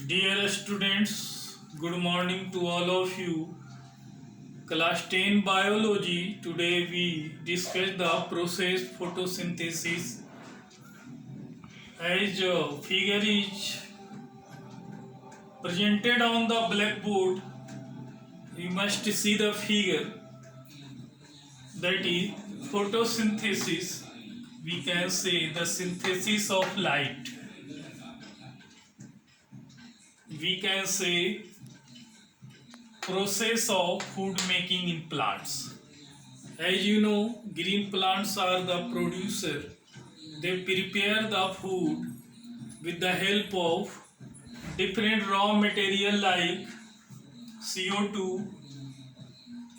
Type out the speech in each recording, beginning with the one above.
Dear students, good morning to all of you. Class 10 Biology. Today we discuss the process photosynthesis. As figure is presented on the blackboard, you must see the figure. That is photosynthesis. We can say the synthesis of light. We can say process of food making in plants. As you know, green plants are the producer. They prepare the food with the help of different raw material like CO2,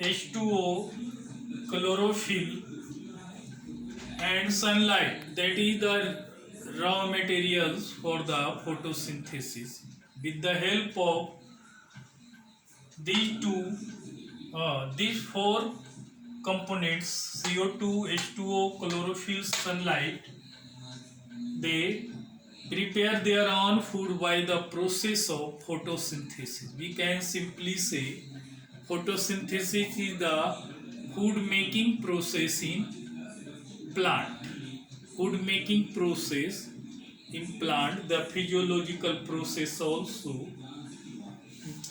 H2O, chlorophyll and sunlight. That is the raw materials for the photosynthesis. With the help of these four components CO2, H2O, chlorophyll, sunlight, they prepare their own food by the process of photosynthesis. We can simply say photosynthesis is the food making process in plant. Food making process in plant, the physiological process also.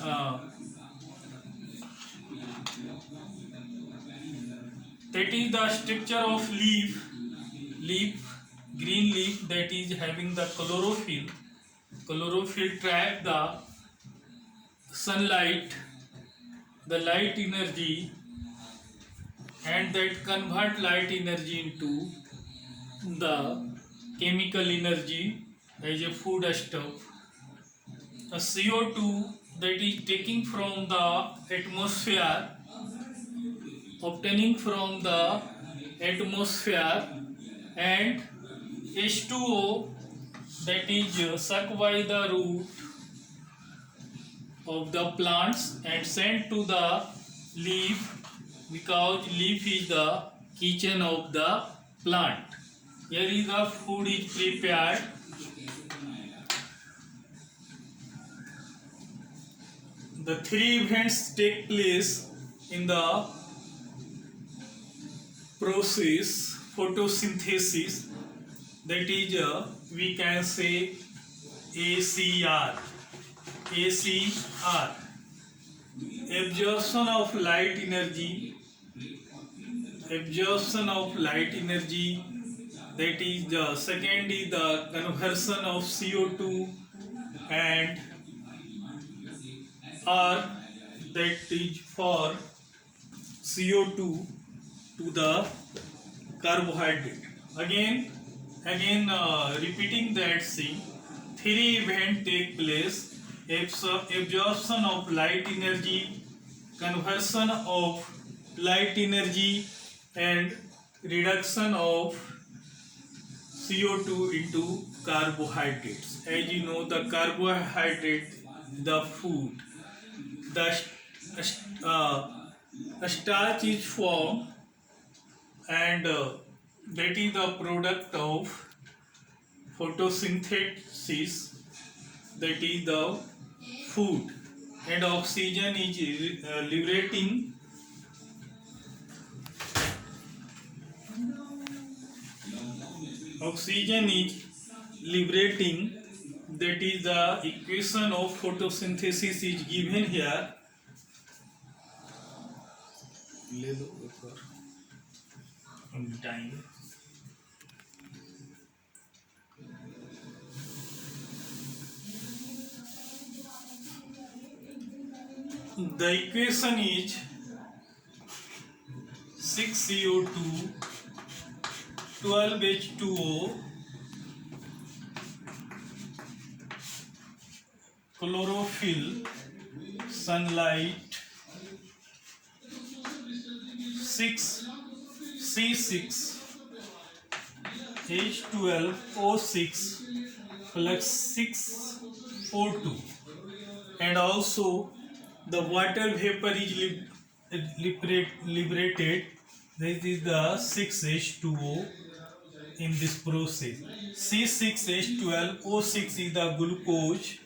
Uh, that is the structure of leaf, green leaf that is having the chlorophyll. Chlorophyll trap the sunlight, the light energy, and that convert light energy into the chemical energy as a food stuff. A CO2 that is taking from the atmosphere, obtaining from the atmosphere, and H2O that is sucked by the root of the plants and sent to the leaf, because leaf is the kitchen of the plant. Here is the food is prepared. The three events take place in the process photosynthesis, that is we can say ACR. ACR, absorption of light energy. Absorption of light energy, that is the second is the conversion of CO2 and R, that is for CO2 to the carbohydrate. Again repeating that scene, three events take place: absorption of light energy, conversion of light energy, and reduction of CO2 into carbohydrates. As you know, the carbohydrate, the food, the starch is formed, and that is the product of photosynthesis, that is the food, and oxygen is liberating. Oxygen is liberating, that is the equation of photosynthesis is given here. Time. The equation is 6CO2, 12H2O, chlorophyll, sunlight, 6C6, H12O6 plus 6O2, and also the water vapor is liberated. This is the 6H2O in this process. C6H12O6 is the glucose,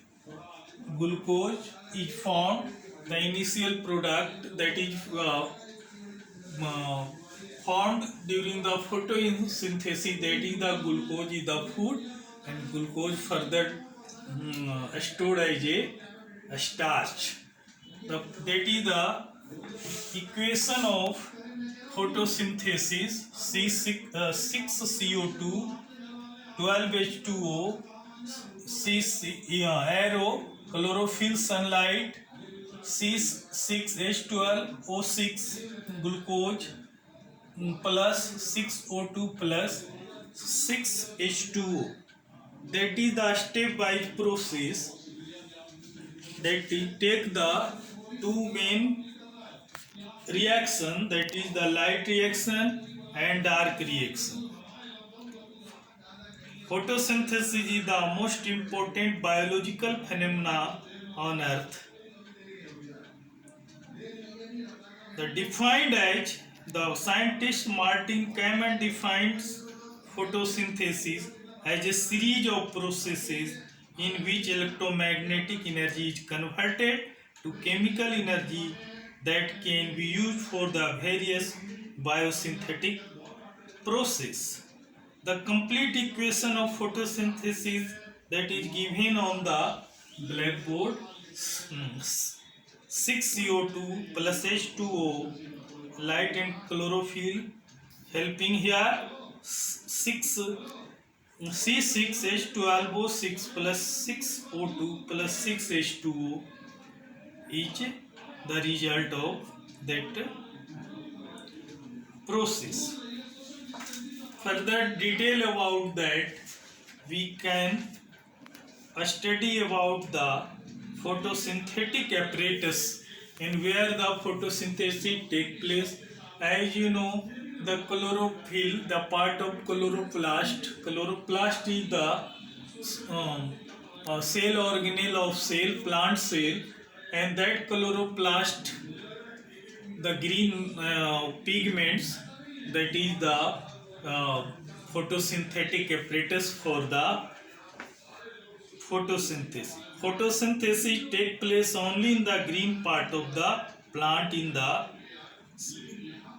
glucose is formed. The initial product that is uh, formed during the photosynthesis, that is the glucose is the food, and glucose further stored as a starch. That is the equation of photosynthesis: C6CO2, 12H2O, arrow, chlorophyll, sunlight, C6H12O6, glucose, plus 6O2 plus 6H2O. That is the stepwise process that take the two main reaction, that is the light reaction and dark reaction. Photosynthesis is the most important biological phenomena on earth. The defined as the scientist Martin Kamen defines photosynthesis as a series of processes in which electromagnetic energy is converted to chemical energy that can be used for the various biosynthetic process. The complete equation of photosynthesis that is given on the blackboard: 6CO2 plus H2O, light and chlorophyll helping here, 6 C6H12O6 plus 6O2 plus 6H2O is the result of that process. Further detail about that we can study about the photosynthetic apparatus and where the photosynthesis take place. As you know, the chlorophyll, the part of chloroplast is the cell organelle of cell, plant cell, and that chloroplast, the green pigments, that is the photosynthetic apparatus for the photosynthesis. Photosynthesis take place only in the green part of the plant, in the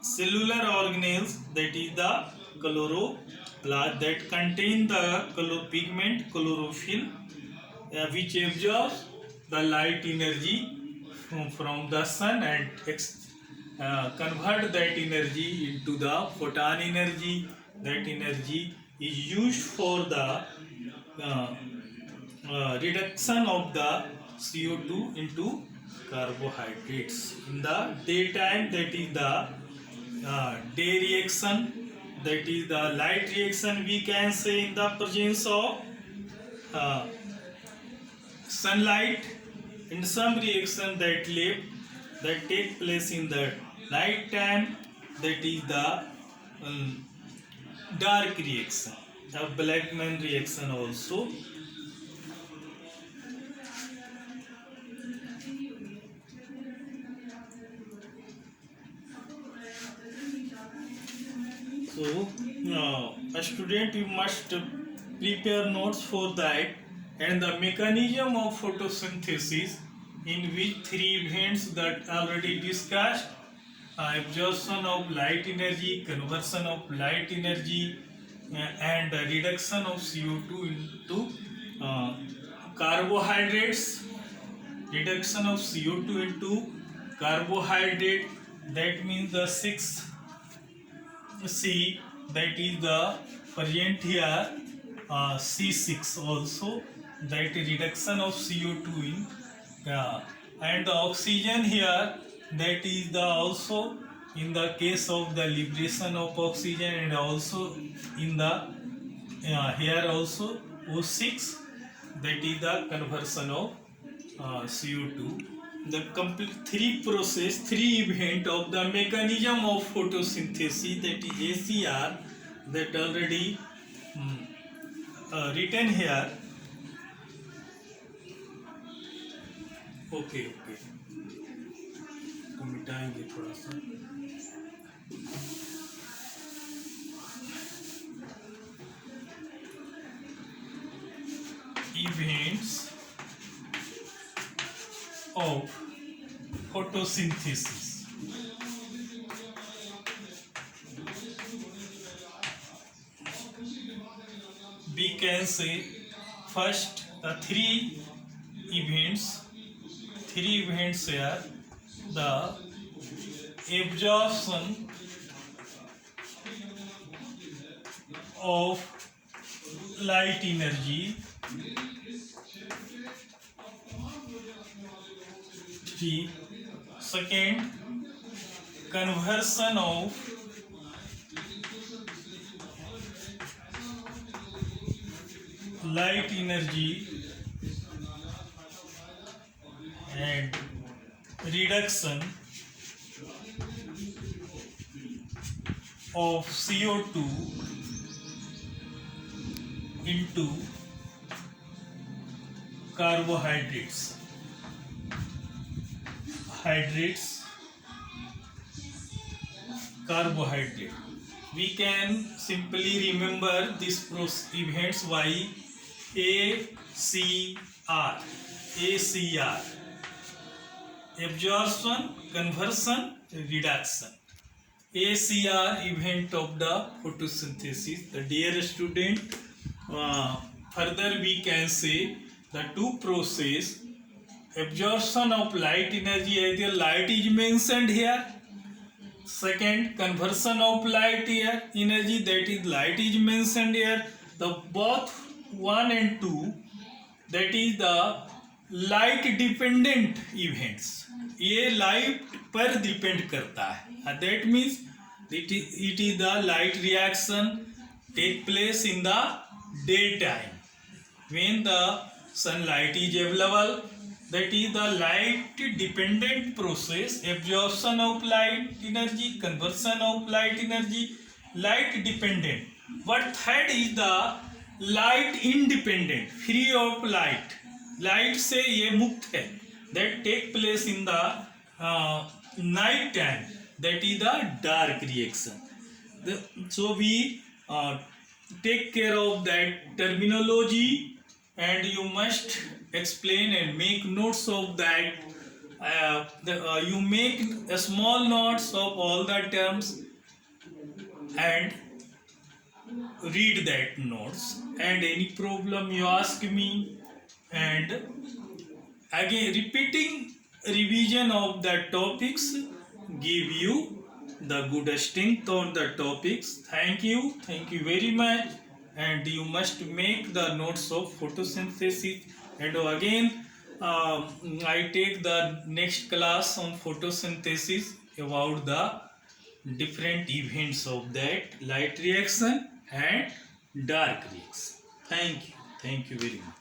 cellular organelles, that is the chloroplast, that contain the pigment chlorophyll, which absorbs the light energy from the sun and convert that energy into the photon energy. That energy is used for the reduction of the CO2 into carbohydrates. In the daytime, that is the day reaction, that is the light reaction, we can say, in the presence of sunlight. In some reaction that take place in the night time, that is the dark reaction, the Blackman reaction also. So, a student, you must prepare notes for that, and the mechanism of photosynthesis, in which three events that already discussed: absorption of light energy, conversion of light energy, and reduction of CO2 into carbohydrates. Reduction of CO2 into carbohydrate, that means the 6C, that is the present here, C6 also, that reduction of CO2 in, and the oxygen here, that is the also in the case of the liberation of oxygen, and also in the here also O6, that is the conversion of CO2. The complete three event of the mechanism of photosynthesis, that is ACR, that already written here. Okay, तो मिटाएंगे थोड़ा सा. Events of photosynthesis. We can say first the three events are the absorption of light energy, second conversion of light energy and reduction of CO2 into carbohydrates. Carbohydrate. We can simply remember these events by ACR. Absorption, conversion, reduction. ACR event of the photosynthesis. The dear student, further we can say the two process. Absorption of light energy, either light is mentioned here. Second, conversion of light energy, that is light is mentioned here. The both 1 and 2, that is the light dependent events. ये light पर depend करता है. That means it is the light reaction take place in the daytime when the sunlight is available. That is the light dependent process, absorption of light energy, conversion of light energy, light dependent. But third is the light independent, free of light. Light से ये मुक्त है, that take place in the night time. That is the dark reaction. So we take care of that terminology, and you must explain and make notes of that. You make small notes of all the terms and read that notes, and any problem you ask me, and again repeating revision of the topics give you the good strength on the topics. Thank you very much. And you must make the notes of photosynthesis. And again I take the next class on photosynthesis about the different events of that light reaction and dark reaction. Thank you very much.